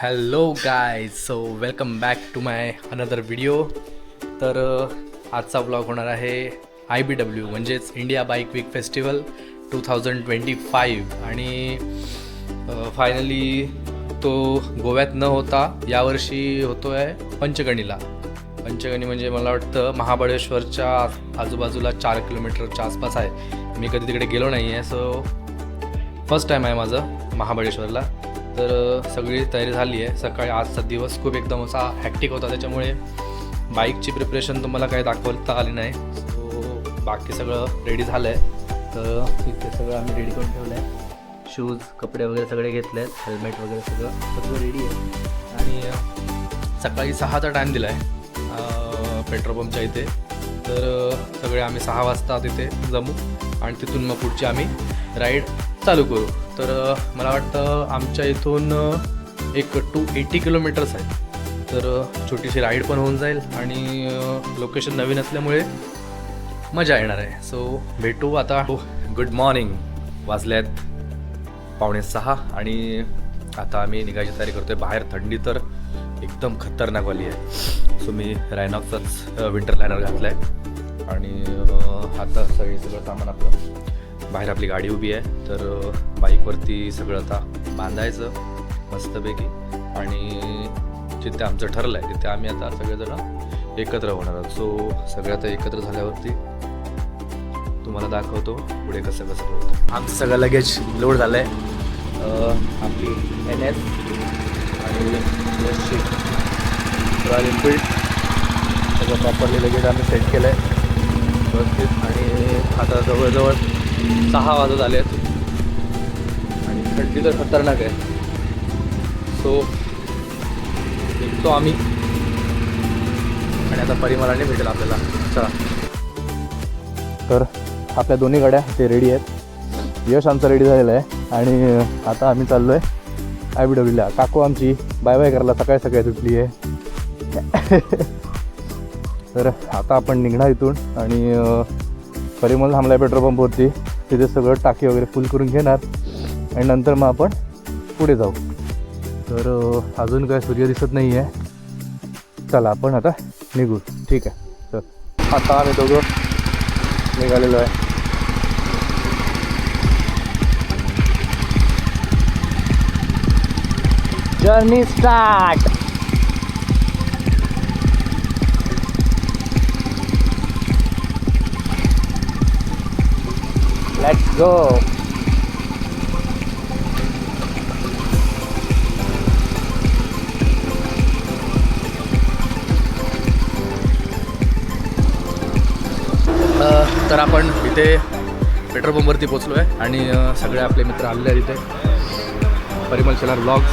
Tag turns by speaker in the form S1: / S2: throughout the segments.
S1: Hello guys, so welcome back to my another video. तर आजचा blog होणार आहे IBW म्हणजेच इंडिया बाईक वीक फेस्टिवल 2025. आणि फायनली तो गोव्यात न होता यावर्षी होतो आहे पंचगणीला. पंचगणी म्हणजे मला वाटतं महाबळेश्वरच्या आजूबाजूला 4 किलोमीटरच्या आसपास आहे. मी कधी तिकडे गेलो नाही आहे, सो फर्स्ट टाईम आहे माझं महाबळेश्वरला. तर सगळी तयारी झाली आहे. सकाळी आजचा दिवस खूप एकदम असा हॅक्टिक होता, त्याच्यामुळे बाईकची प्रिपरेशन तुम्हाला काही दाखवता आली नाही. सो बाकी सगळं रेडी झालं आहे. तर तिथे सगळं आम्ही रेडी करून ठेवलं आहे. शूज, कपडे वगैरे सगळे घेतले आहेत, हेल्मेट वगैरे सगळं रेडी आहे. आणि सकाळी 6चा टाईम दिला आहे पेट्रोल पंपच्या इथे. तर सगळे आम्ही 6 वाजता तिथे जमू आणि तिथून मग पुढची आम्ही राईड चालू करू. तर मला वाटतं आमच्या इथून एक 280 किलोमीटर्स आहे. तर छोटीशी राईड पण होऊन जाईल आणि लोकेशन नवीन असल्यामुळे मजा येणार आहे. सो भेटू आता. गुड मॉर्निंग, वाजल्यात 5:45 आणि आता आम्ही निघायची तयारी करतो आहे. बाहेर थंडी तर एकदम खतरनाकवाली आहे. सो मी रायनॉक्सचाच विंटर लायनर घातला आहे आणि आता सगळं सामान आपलं बाहेर आपली गाडी उभी आहे. तर बाईकवरती सगळं आता बांधायचं मस्तपैकी आणि जिथे आमचं ठरलं आहे तिथे आम्ही आता सगळेजण एकत्र होणार आहोत. सो सगळं आता एकत्र झाल्यावरती तुम्हाला दाखवतो पुढे कसं होतं. आमचं सगळं लगेज लोड झालं आहे. आपली NS आणि रॉयल एनफिल्ड सगळं प्रॉपरली लगेज आम्ही सेट केलं आहे व्यवस्थित. आणि आता जवळजवळ 6 वाजत आले आहेत आणि थंडी तर खतरनाक आहे. सो निघतो आम्ही आणि आता परिमलाने भेटेल आपल्याला. चला. तर आपल्या दोन्ही गाड्या ते रेडी आहेत. यश आमचा रेडी झालेला आहे आणि आता आम्ही चाललो आहे IBWला. काकू आमची बाय बाय करायला सकाळी सुटली आहे. तर आता आपण निघणार इथून आणि परिमल थांबला आहे पेट्रोल पंपवरती. तिथे सगळं टाकी वगैरे फुल करून घेणार आणि नंतर मग आपण पुढे जाऊ. तर अजून काय सूर्य दिसत नाही आहे. चला आपण आता निघू. ठीक आहे. तर आता आम्ही दोघं निघालेलो आहे. Journey start. Let's go. तर आपण इथे पेट्रोल पंपवरती पोचलो आहे आणि सगळे आपले मित्र आलेले आहेत इथे. परिमल शेलार ब्लॉग्स.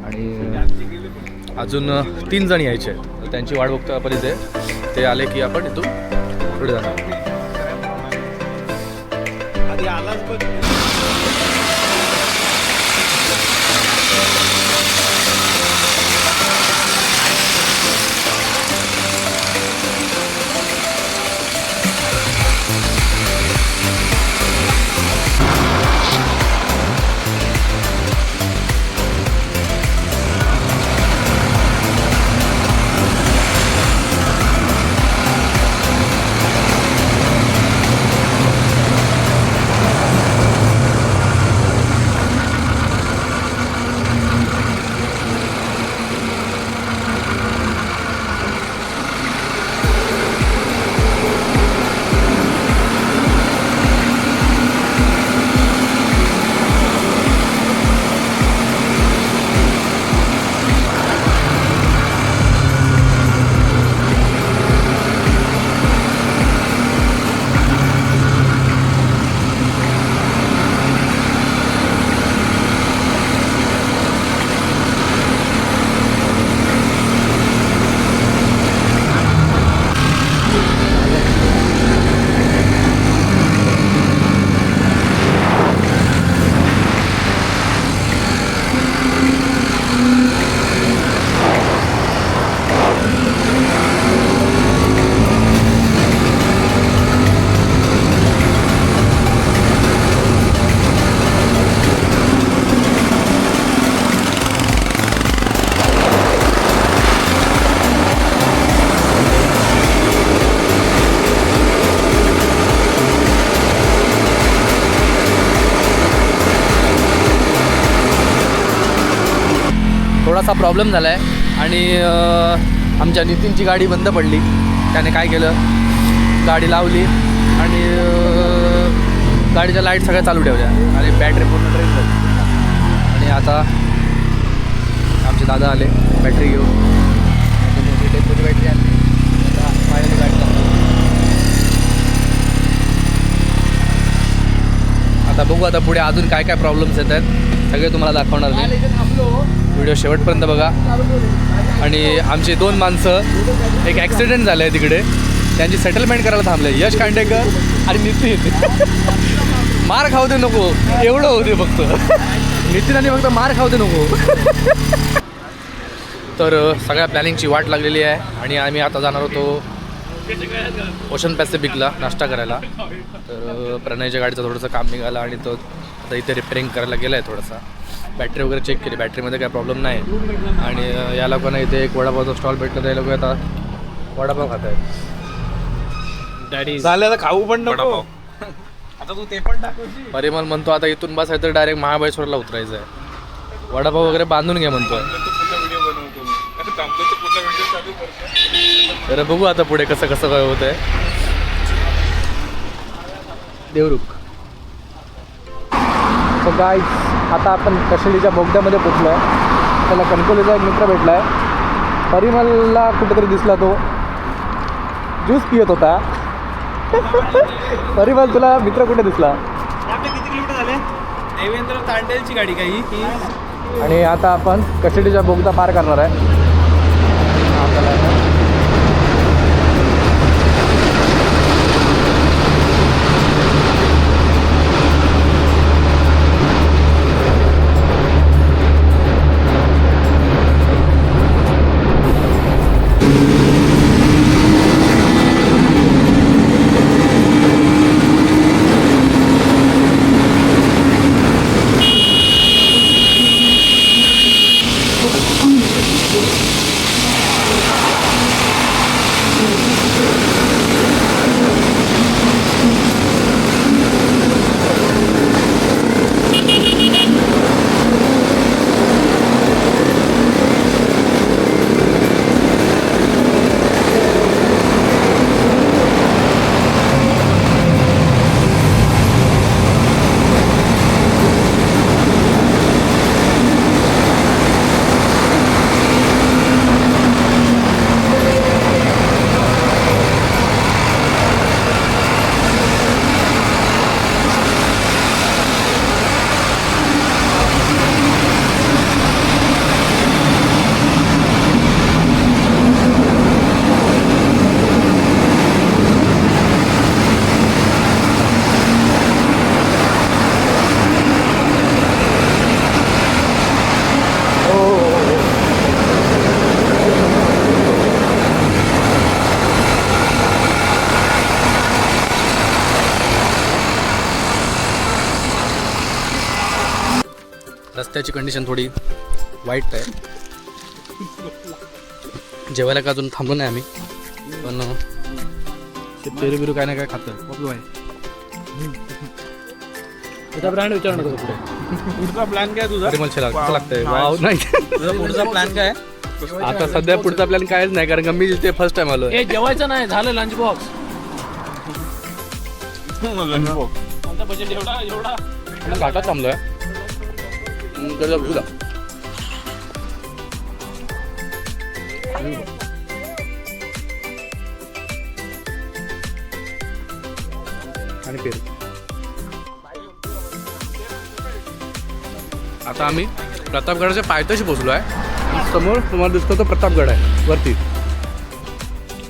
S1: आणि अजून 3 जण यायचे आहेत. त्यांची वाट बघतो आपण इथे. ते आले की आपण इथून पुढे जाणार. आधी आलाच बघ. असा प्रॉब्लेम झाला आहे आणि आमच्या नितीनची गाडी बंद पडली. त्याने काय केलं, गाडी लावली आणि गाडीच्या लाईट सगळ्या चालू ठेवल्या आणि बॅटरी पूर्ण ड्रेन झाली. आणि आता आमचे दादा आले बॅटरी घेऊन, मोठी टेम्पोची बॅटरी आणली. आता फायनली गाडी चालू. आता बघू आता पुढे अजून काय काय प्रॉब्लेम्स येत आहेत सगळे तुम्हाला दाखवणार मी. व्हिडिओ शेवटपर्यंत बघा. आणि आमचे 2 माणसं, एक ॲक्सिडेंट झालं आहे तिकडे, त्यांची सेटलमेंट करायला थांबले. यश खांडेकर आणि नितीन. मार खाऊ दे नको एवढं होते फक्त. नितीन आणि फक्त मार खाऊ दे नको. तर सगळ्या प्लॅनिंगची वाट लागलेली आहे आणि आम्ही आता जाणार होतो ओशन पॅसिफिकला नाश्ता करायला. तर प्रणयच्या गाडीचं थोडंसं काम निघालं आणि तो आता इथे रिपेअरिंग करायला गेला आहे. थोडासा बॅटरी वगैरे चेक केली, बॅटरीमध्ये काय प्रॉब्लेम नाही. आणि या लोकांना इथे एक वडापावचा स्टॉल भेटला, तर हे लोक आता वडापाव खात आहेत.
S2: डॅडी
S3: झालं आता खाऊ पण नको. आता तू ते पण टाकवशी.
S1: परिमल म्हणतो आता इथून बस आहे तर डायरेक्ट महाबळेश्वरला उतरायचं आहे. वडापाव वगैरे बांधून घ्या म्हणतोय. तर बघू आता पुढे कसं कसं काय होत आहे. देवरुख. सो गाईज, आता आपण कशेडीच्या बोगद्यामध्ये पोचलो आहे. त्याला कणकोलीचा एक मित्र भेटला आहे. परिमलला कुठेतरी दिसला, तो ज्यूस पियत होता. परिमल, तुला मित्र कुठे दिसला?
S3: किती किलोमीटर झाले? देवेंद्र तांडेलची गाडी काही ही.
S1: आणि आता आपण कशेडीचा बोगदा पार करणार आहे. रस्त्याची कंडिशन थोडी वाईट आहे. जेवायला का अजून थांबलो नाही आम्ही, पण पेरू बिरू काय ना काय खातं. बघू आहे त्याचा ब्रँड विचार नको पुढे.
S3: पुढचा प्लॅन काय तुझा?
S1: मला कसं लागतंय वाव. नाही
S3: तुझा पुढचा प्लॅन काय?
S1: आता सध्या पुढचा प्लॅन कायच नाही, कारण का मी ते फर्स्ट टाइम आलो.
S2: हे जेवायचं नाही, झालं लंच बॉक्स. आमचा बजेट एवढा
S1: घाटात थांबलोय. त्याला घेऊ द्या. आणि पेरू. आता आम्ही प्रतापगडाच्या पायथ्याशी पोचलो आहे. समोर तुम्हाला दिसतो तो प्रतापगड आहे वरती,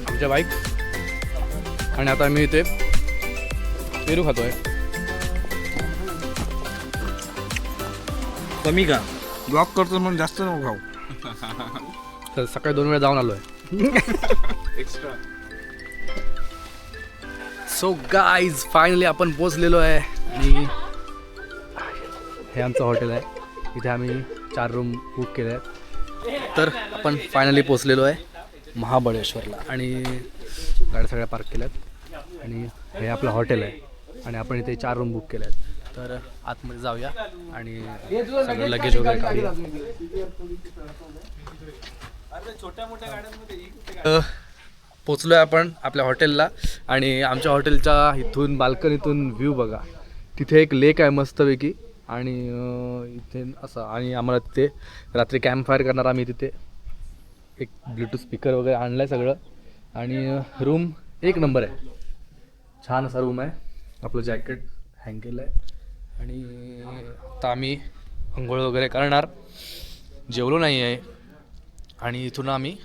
S1: आमच्या बाईक. आणि आता आम्ही इथे पेरू खातोय.
S3: कमी का ब्लॉक करतो म्हणून जास्त नको खाऊ.
S1: तर सकाळी 2 वेळा जाऊन आलो आहे.
S3: एक्स्ट्रा.
S1: सो गाईज, फायनली आपण पोचलेलो आहे. आणि हे आमचं हॉटेल आहे. इथे आम्ही 4 रूम बुक केले आहेत. तर आपण फायनली पोचलेलो आहे महाबळेश्वरला आणि गाड्या सगळ्या पार्क केल्या आहेत. आणि हे आपलं हॉटेल आहे आणि आपण इथे 4 रूम बुक केले आहेत. तर आतमध्ये जाऊया आणि सगळं लगेज वगैरे काढूया.
S3: छोट्या मोठ्या गाड्यांमध्ये
S1: पोचलोय आपण आपल्या हॉटेलला आणि आमच्या हॉटेलच्या इथून बाल्कनीतून व्ह्यू बघा. तिथे एक लेक आहे मस्तपैकी आणि इथे असं आणि आम्हाला तिथे रात्री कॅम्प फायर करणार आम्ही. तिथे एक ब्लूटूथ स्पीकर वगैरे आणलं आहे सगळं आणि रूम एक नंबर आहे. छान असा रूम आहे. आपलं जॅकेट हँग केलं आहे आणि आता आम्ही अंघोळ वगैरे करणार. जेवलो नाही आहे आणि इथून आम्ही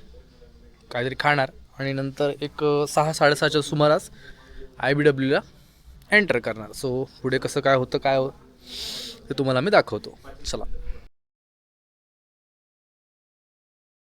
S1: काहीतरी खाणार आणि नंतर एक 6-6:30च्या सुमारास IBWला एंटर करणार. सो पुढे कसं काय होतं ते तुम्हाला मी दाखवतो. चला.